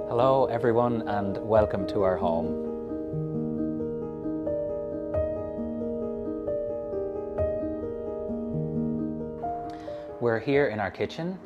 Hello everyone and welcome to our home. We're here in our kitchen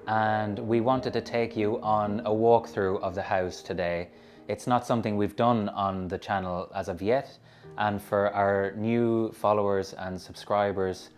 and we wanted to take you on a walkthrough of the house today. It's not something we've done on the channel as of yet, and for our new followers and subscribers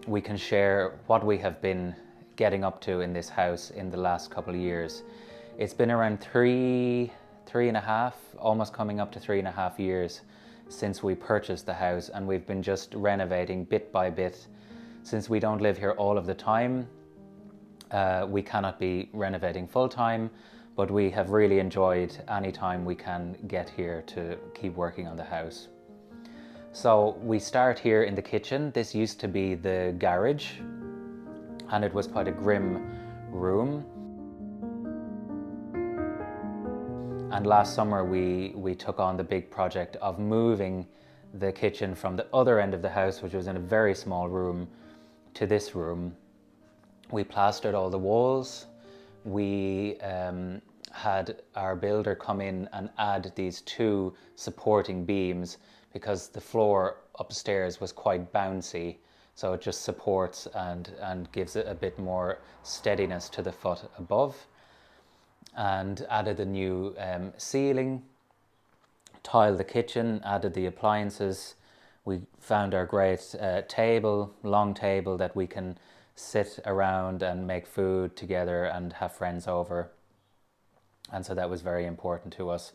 we can share what we have been getting up to in this house in the last couple of years. It's been around three and a half, almost coming up to 3.5 years since we purchased the house, and we've been just renovating bit by bit. Since we don't live here all of the time, we cannot be renovating full time, but we have really enjoyed any time we can get here to keep working on the house. So we start here in the kitchen. This used to be the garage, and it was quite a grim room. And last summer we took on the big project of moving the kitchen from the other end of the house, which was in a very small room, to this room. We plastered all the walls. We had our builder come in and add these 2 supporting beams because the floor upstairs was quite bouncy, so it just supports and gives it a bit more steadiness to the foot above. And added a new ceiling, tiled the kitchen, added the appliances. We found our great long table that we can sit around and make food together and have friends over. And so that was very important to us.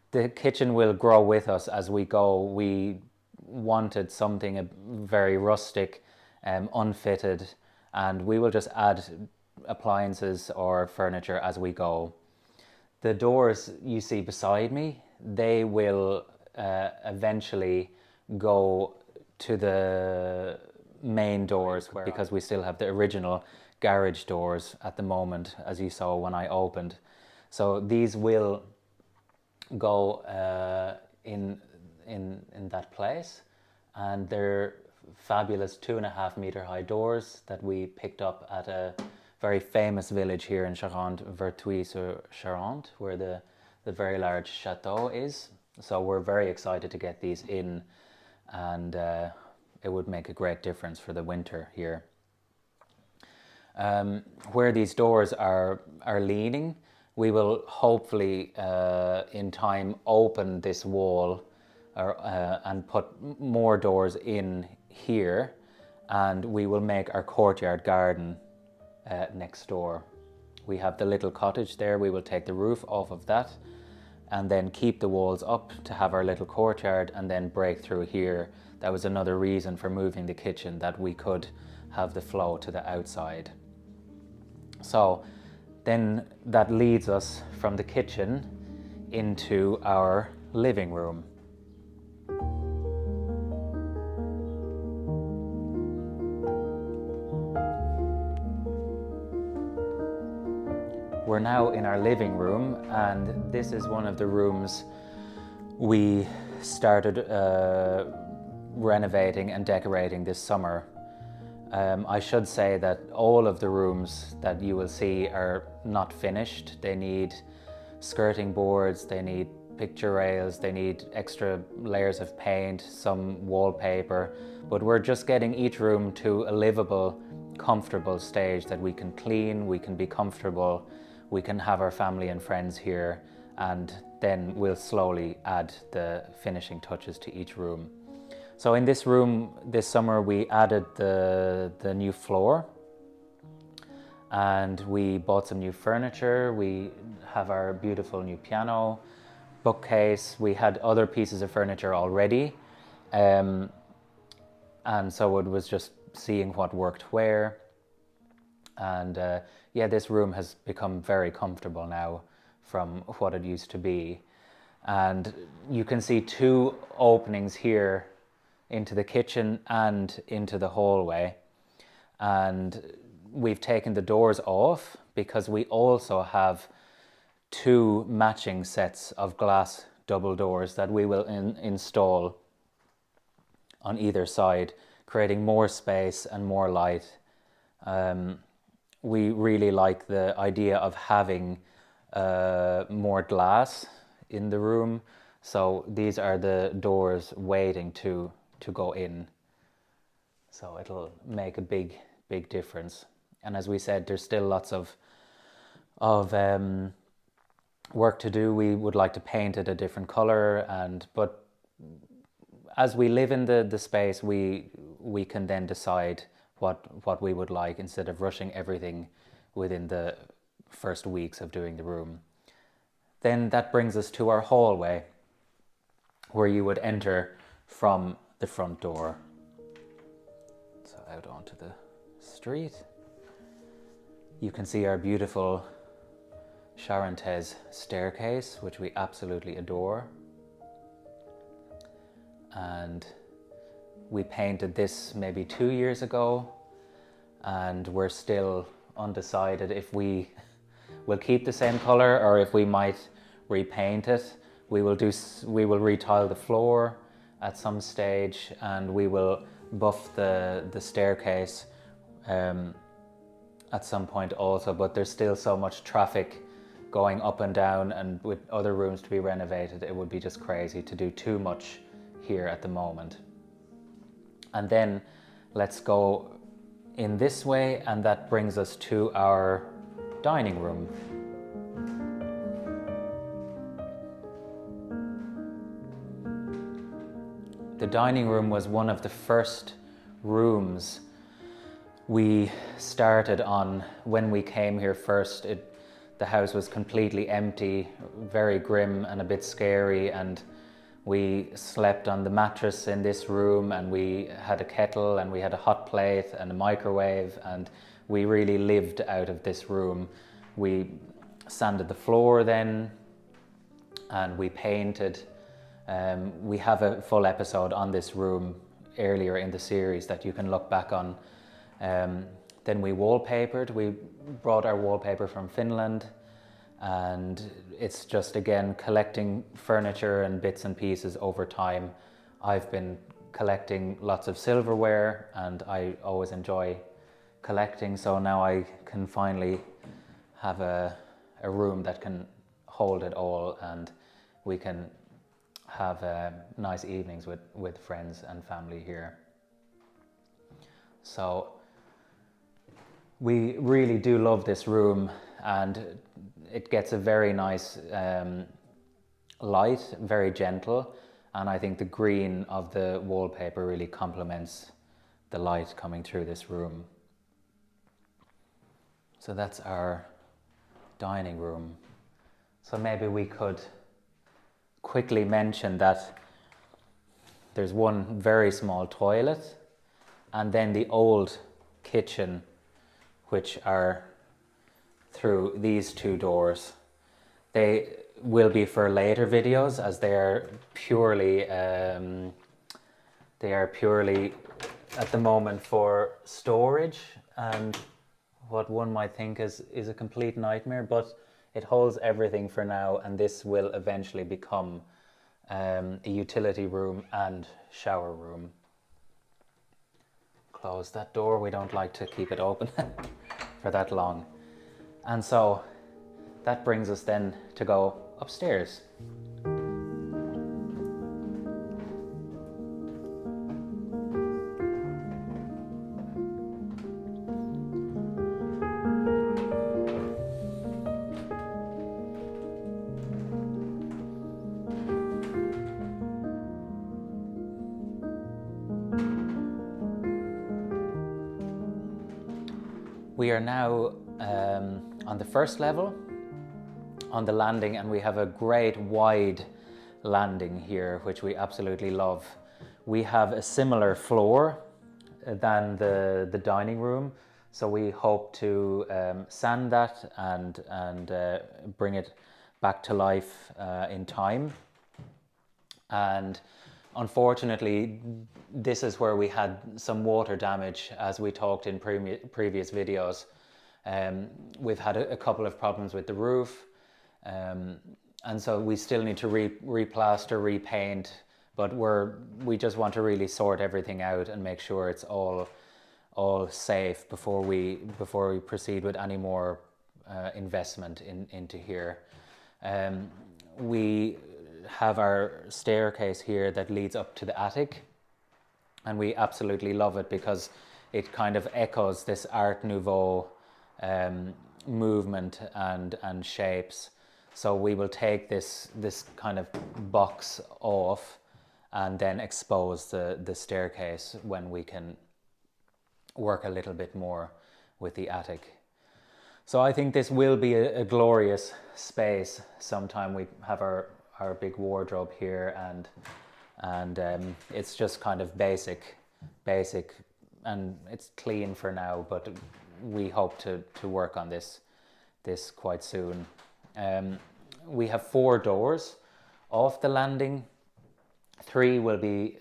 The kitchen will grow with us as we go. We wanted something very rustic, unfitted, and we will just add appliances or furniture as we go. The doors you see beside me, they will eventually go to the main doors, because we still have the original garage doors at the moment, as you saw when I opened. So these will go in that place, and they're fabulous 2.5 meter high doors that we picked up at a very famous village here in Charente, Charente, where the very large chateau is. So we're very excited to get these in, and it would make a great difference for the winter here. Where these doors are leaning, we will hopefully in time open this wall and put more doors in here, and we will make our courtyard garden next door. We have the little cottage there. We will take the roof off of that and then keep the walls up to have our little courtyard, and then break through here. That was another reason for moving the kitchen, that we could have the flow to the outside. So then that leads us from the kitchen into our living room. We're now in our living room, and this is one of the rooms we started renovating and decorating this summer. I should say that all of the rooms that you will see are not finished. They need skirting boards, they need picture rails, they need extra layers of paint, some wallpaper, but we're just getting each room to a livable, comfortable stage that we can clean, we can be comfortable, we can have our family and friends here, and then we'll slowly add the finishing touches to each room. So in this room this summer we added the new floor, and we bought some new furniture. We have our beautiful new piano, bookcase. We had other pieces of furniture already, and so it was just seeing what worked where. And yeah, this room has become very comfortable now from what it used to be. And you can see 2 openings here into the kitchen and into the hallway. And we've taken the doors off because we also have 2 matching sets of glass double doors that we will install on either side, creating more space and more light. We really like the idea of having more glass in the room. So these are the doors waiting to go in. So it'll make a big difference. And as we said, there's still lots of work to do. We would like to paint it a different color, but as we live in the space, we can then decide what we would like instead of rushing everything within the first weeks of doing the room. Then that brings us to our hallway, where you would enter from the front door. So out onto the street. You can see our beautiful Charente staircase, which we absolutely adore. And we painted this maybe 2 years ago, and we're still undecided if we will keep the same color or if we might repaint it. We will retile the floor at some stage, and we will buff the staircase at some point also, but there's still so much traffic going up and down, and with other rooms to be renovated, it would be just crazy to do too much here at the moment. And then let's go in this way, and that brings us to our dining room. The dining room was one of the first rooms we started on when we came here first. The house was completely empty, very grim and a bit scary, and we slept on the mattress in this room, and we had a kettle and we had a hot plate and a microwave, and we really lived out of this room. We sanded the floor then, and we painted. We have a full episode on this room earlier in the series that you can look back on. Then we wallpapered. We brought our wallpaper from Finland, and it's just, again, collecting furniture and bits and pieces over time. I've been collecting lots of silverware, and I always enjoy collecting, so now I can finally have a room that can hold it all, and we can have nice evenings with friends and family here. So we really do love this room, and it gets a very nice light, very gentle, and I think the green of the wallpaper really complements the light coming through this room. So that's our dining room. So maybe we could quickly mention that there's one very small toilet, and then the old kitchen, which are through these two doors. They will be for later videos, as they are purely at the moment for storage, and what one might think is a complete nightmare, but it holds everything for now, and this will eventually become a utility room and shower room. Close that door, we don't like to keep it open for that long. And so that brings us then to go upstairs. We are now on the first level, on the landing, and we have a great wide landing here, which we absolutely love. We have a similar floor than the dining room, so we hope to sand that and bring it back to life in time. And unfortunately, this is where we had some water damage, as we talked in previous videos. We've had a couple of problems with the roof, and so we still need to replaster, repaint, but we just want to really sort everything out and make sure it's all safe before we proceed with any more investment into here. We have our staircase here that leads up to the attic, and we absolutely love it because it kind of echoes this Art Nouveau movement and shapes. So we will take this kind of box off and then expose the staircase when we can work a little bit more with the attic. So I think this will be a glorious space. Sometime we have our big wardrobe here, and it's just kind of basic, and it's clean for now, but we hope to work on this quite soon. We have 4 doors off the landing. 3 will be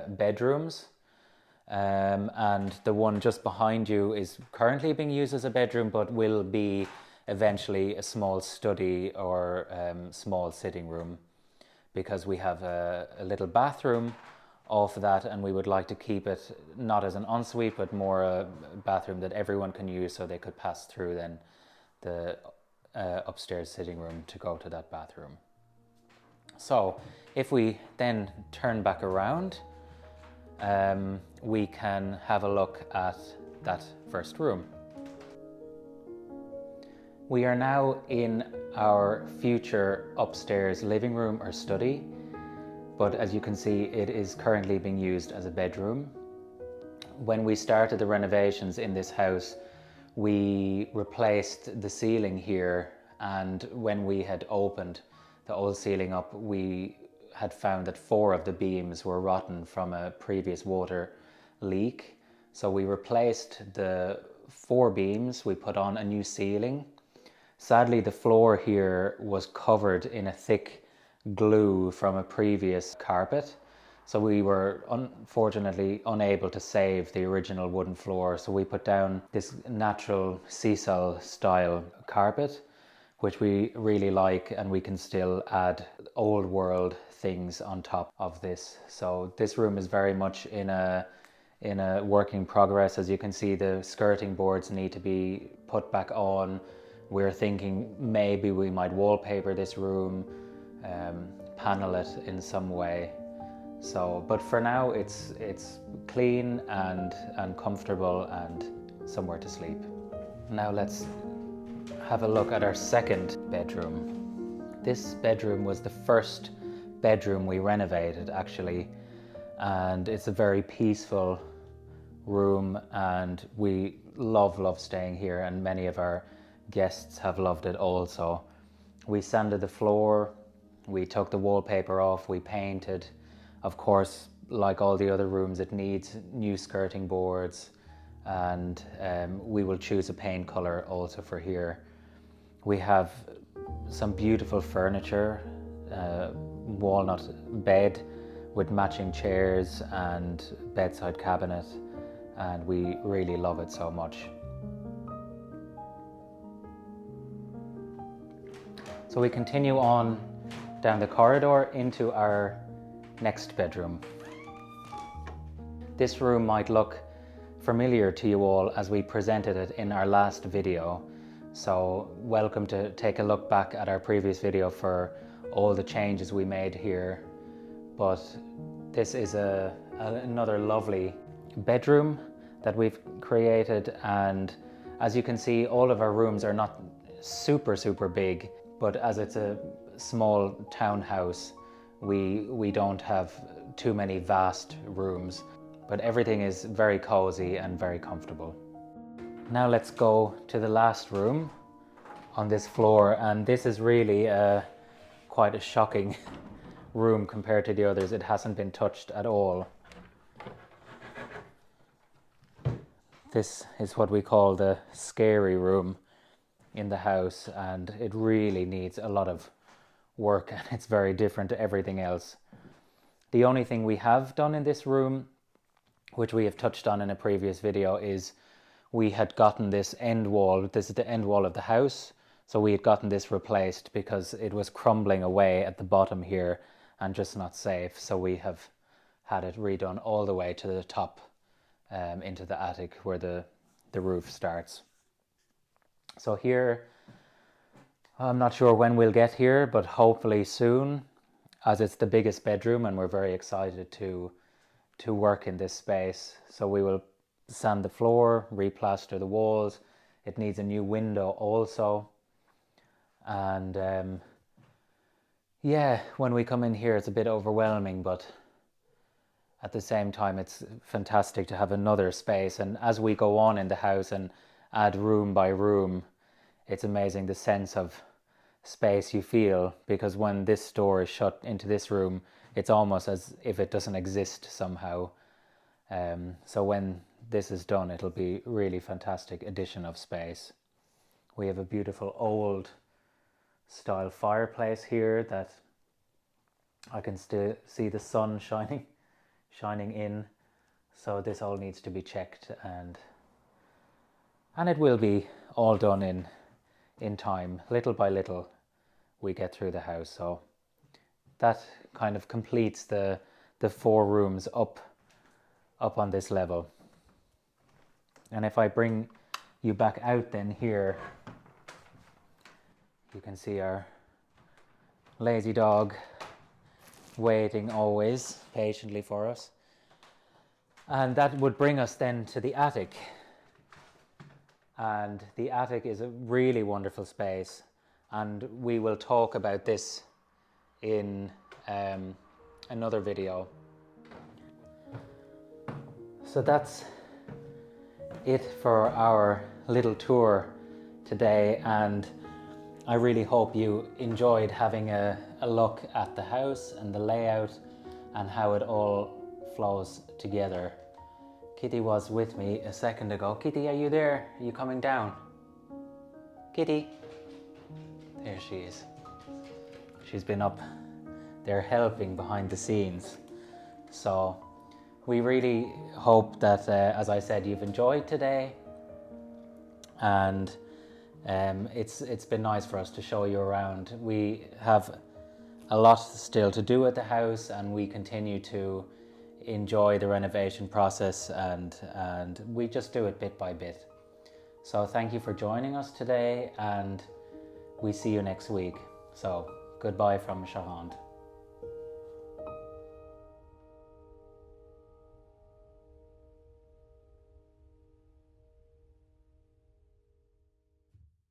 bedrooms, and the one just behind you is currently being used as a bedroom, but will be eventually a small study or small sitting room, because we have a little bathroom off that, and we would like to keep it not as an ensuite but more a bathroom that everyone can use, so they could pass through then the upstairs sitting room to go to that bathroom. So if we then turn back around, we can have a look at that first room. We are now in our future upstairs living room or study, but as you can see, it is currently being used as a bedroom. When we started the renovations in this house, we replaced the ceiling here, and when we had opened the old ceiling up, we had found that 4 of the beams were rotten from a previous water leak. So we replaced the 4 beams, we put on a new ceiling. Sadly, the floor here was covered in a thick glue from a previous carpet. So we were unfortunately unable to save the original wooden floor. So we put down this natural sisal style carpet, which we really like, and we can still add old world things on top of this. So this room is very much in a work in progress. As you can see, the skirting boards need to be put back on. We're thinking maybe we might wallpaper this room, panel it in some way. So, but for now it's clean and comfortable and somewhere to sleep. Now let's have a look at our second bedroom. This bedroom was the first bedroom we renovated actually, and it's a very peaceful room, and we love staying here, and many of our guests have loved it also. We sanded the floor, we took the wallpaper off, we painted. Of course, like all the other rooms, it needs new skirting boards, and we will choose a paint color also for here. We have some beautiful furniture, walnut bed with matching chairs and bedside cabinet, and we really love it so much. So we continue on down the corridor into our next bedroom. This room might look familiar to you all as we presented it in our last video. So welcome to take a look back at our previous video for all the changes we made here. But this is another lovely bedroom that we've created, and as you can see, all of our rooms are not super big, but as it's a small townhouse, we don't have too many vast rooms, but everything is very cozy and very comfortable. Now let's go to the last room on this floor, and this is really quite a shocking room compared to the others. It hasn't been touched at all. This is what we call the scary room in the house, and it really needs a lot of work, and it's very different to everything else. The only thing we have done in this room, which we have touched on in a previous video, is we had gotten this end wall. This is the end wall of the house, so we had gotten this replaced because it was crumbling away at the bottom here and just not safe. So we have had it redone all the way to the top, into the attic where the roof starts. So here I'm not sure when we'll get here, but hopefully soon, as it's the biggest bedroom and we're very excited to work in this space. So we will sand the floor, replaster the walls. It needs a new window also. And yeah, when we come in here, it's a bit overwhelming, but at the same time, it's fantastic to have another space. And as we go on in the house and add room by room, it's amazing the sense of space you feel, because when this door is shut into this room, it's almost as if it doesn't exist somehow. So when this is done, it'll be really fantastic addition of space. We have a beautiful old style fireplace here that I can still see the sun shining in. So this all needs to be checked, and it will be all done in time. Little by little we get through the house. So that kind of completes the 4 rooms up on this level. And if I bring you back out then here, you can see our lazy dog waiting always patiently for us. And that would bring us then to the attic. And the attic is a really wonderful space, and we will talk about this in another video. So that's it for our little tour today, and I really hope you enjoyed having a look at the house and the layout and how it all flows together. Kitty was with me a second ago. Kitty, are you there? Are you coming down? Kitty? There she is. She's been up there helping behind the scenes. So we really hope that, as I said, you've enjoyed today. And it's been nice for us to show you around. We have a lot still to do at the house, and we continue to enjoy the renovation process, and we just do it bit by bit. So thank you for joining us today, and we see you next week. So goodbye from Charente.